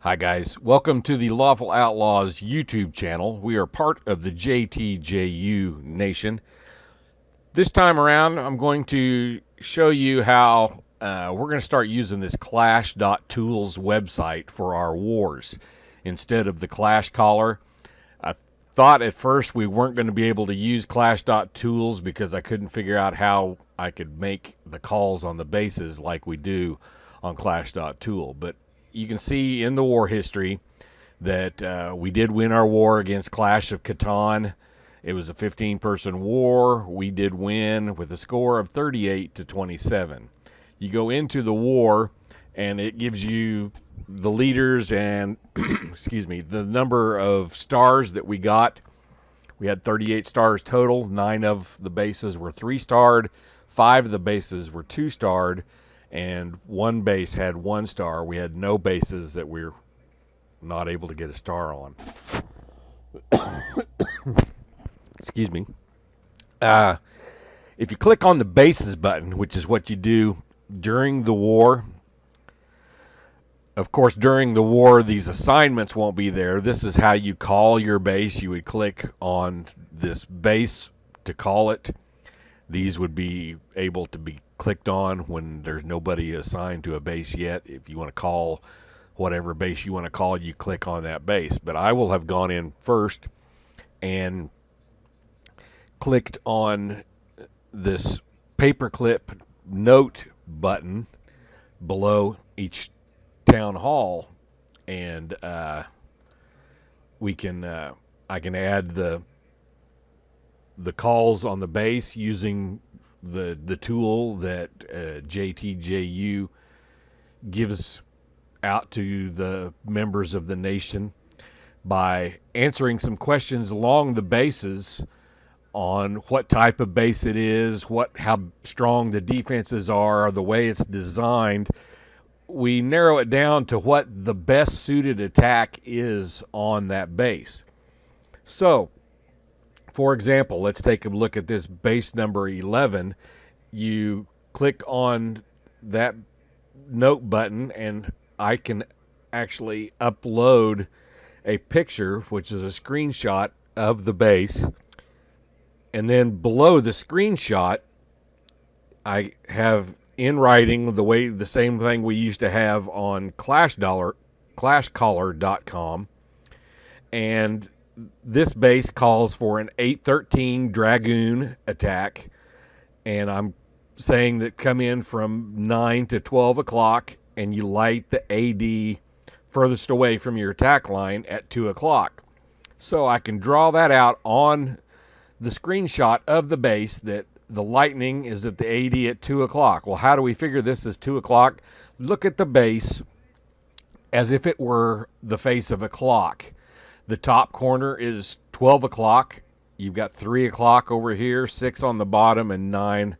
Hi guys, welcome to the Lawful Outlaws YouTube channel. We are part of the JTJU Nation. This time around, I'm going to show you how we're going to start using this clash.tools website for our wars instead of the Clash Caller. I thought at first we weren't going to be able to use clash.tools because I couldn't figure out how I could make the calls on the bases like we do on clash.tool, but you can see in the war history that we did win our war against Clash of Catan. It was a 15-person war. We did win with a score of 38-27. You go into the war, and it gives you the leaders and excuse me, the number of stars that we got. We had 38 stars total. 9 of the bases were 3-starred. 5 of the bases were 2-starred. And 1 base had 1 star. We had no bases that we're not able to get a star on. Excuse me. If you click on the bases button, which is what you do during the war, of course, during the war, these assignments won't be there. This is how you call your base. You would click on this base to call it. These would be able to be clicked on when there's nobody assigned to a base yet. If you want to call whatever base you want to call, you click on that base. But I will have gone in first and clicked on this paperclip note button below each town hall, and we can I can add the calls on the base using the tool that JTJU gives out to the members of the nation by answering some questions along the bases on what type of base it is, how strong the defenses are, the way it's designed. We narrow it down to what the best suited attack is on that base. So, for example, let's take a look at this base number 11. You click on that note button, and I can actually upload a picture, which is a screenshot of the base. And then below the screenshot, I have in writing the same thing we used to have on clashcaller.com. And this base calls for an 813 Dragoon attack, and I'm saying that come in from 9 to 12 o'clock, and you light the AD furthest away from your attack line at 2 o'clock. So I can draw that out on the screenshot of the base that the lightning is at the AD at 2 o'clock. Well, how do we figure this is 2 o'clock? Look at the base as if it were the face of a clock. The top corner is 12 o'clock. You've got 3 o'clock over here, 6 on the bottom, and 9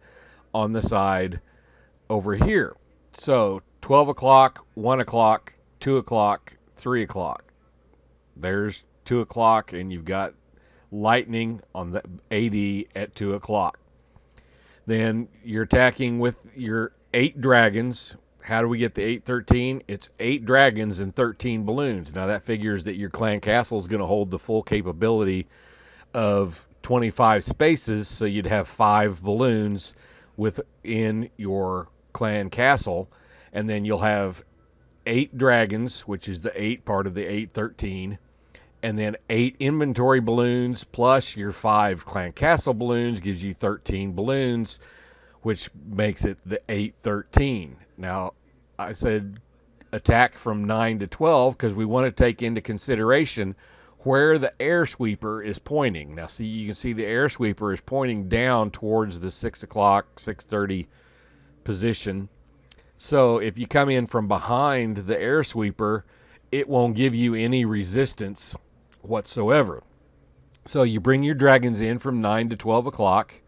on the side over here. So 12 o'clock, 1 o'clock, 2 o'clock, 3 o'clock. There's 2 o'clock, and you've got lightning on the AD at 2 o'clock. Then you're attacking with your 8 dragons. How do we get the 813? It's 8 dragons and 13 balloons. Now that figures that your clan castle is going to hold the full capability of 25 spaces, so you'd have 5 balloons within your clan castle, and then you'll have 8 dragons, which is the 8 part of the 813, and then 8 inventory balloons plus your 5 clan castle balloons gives you 13 balloons, which makes it the 813. Now, I said attack from 9 to 12 because we want to take into consideration where the air sweeper is pointing. Now, see, you can see the air sweeper is pointing down towards the 6 o'clock, 6:30 position. So if you come in from behind the air sweeper, it won't give you any resistance whatsoever. So you bring your dragons in from 9 to 12 o'clock.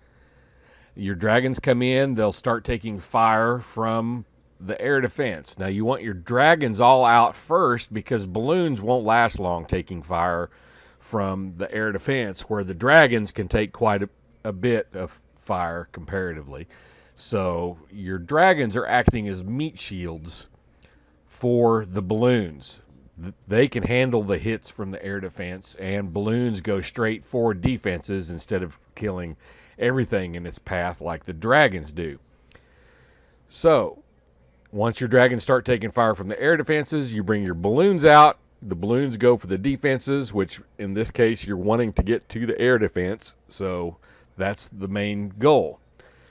Your dragons come in, they'll start taking fire from the air defense. Now you want your dragons all out first because balloons won't last long taking fire from the air defense, where the dragons can take quite a bit of fire comparatively. So your dragons are acting as meat shields for the balloons. They can handle the hits from the air defense, and balloons go straight for defenses instead of killing everything in its path like the dragons do. So once your dragons start taking fire from the air defenses, you bring your balloons out. The balloons go for the defenses, which in this case you're wanting to get to the air defense, so that's the main goal.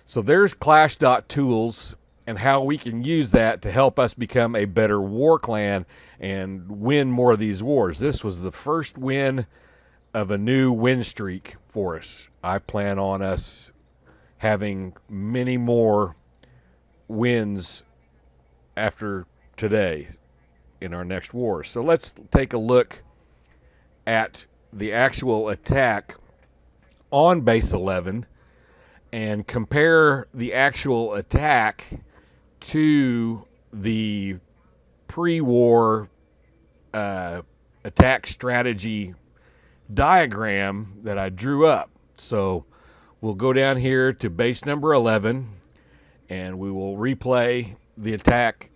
So there's clash.tools and how we can use that to help us become a better war clan and win more of these wars. This was the first win of a new win streak for us. I plan on us having many more wins after today in our next war. So let's take a look at the actual attack on base 11 and compare the actual attack to the pre-war attack strategy diagram that I drew up. So we'll go down here to base number 11 and we will replay the attack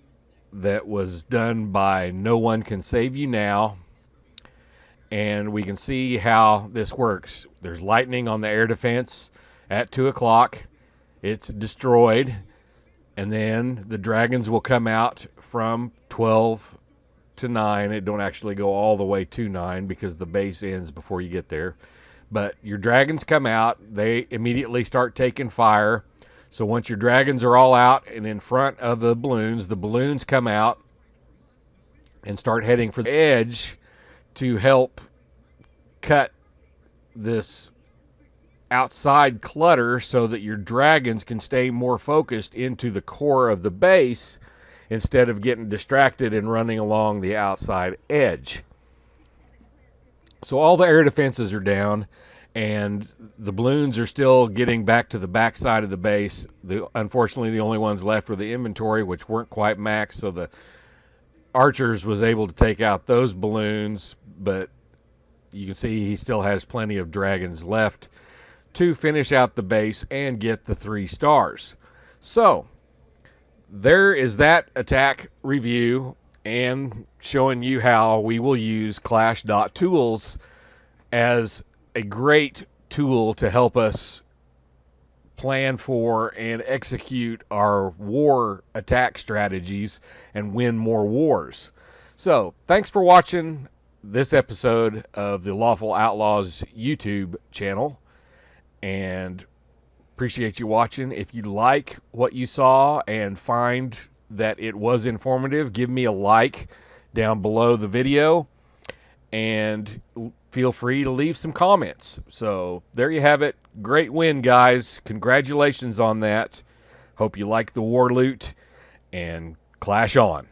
that was done by No One Can Save You Now, and we can see how this works. There's lightning on the air defense at 2 o'clock. It's destroyed, and then the dragons will come out from 12 to 9. It don't actually go all the way to 9 because the base ends before you get there. But your dragons come out. They immediately start taking fire. So once your dragons are all out and in front of the balloons come out and start heading for the edge to help cut this outside clutter so that your dragons can stay more focused into the core of the base instead of getting distracted and running along the outside edge. So all the air defenses are down, and the balloons are still getting back to the back side of the base. Unfortunately, the only ones left were the inventory, which weren't quite max, so the archers was able to take out those balloons, but you can see he still has plenty of dragons left to finish out the base and get the 3 stars. So there is that attack review and showing you how we will use clash.tools as a great tool to help us plan for and execute our war attack strategies and win more wars. So thanks for watching this episode of the Lawful Outlaws YouTube channel, and appreciate you watching. If you like what you saw and find that it was informative, give me a like down below the video and feel free to leave some comments. So there you have it. Great win, guys. Congratulations on that. Hope you like the war loot, and clash on.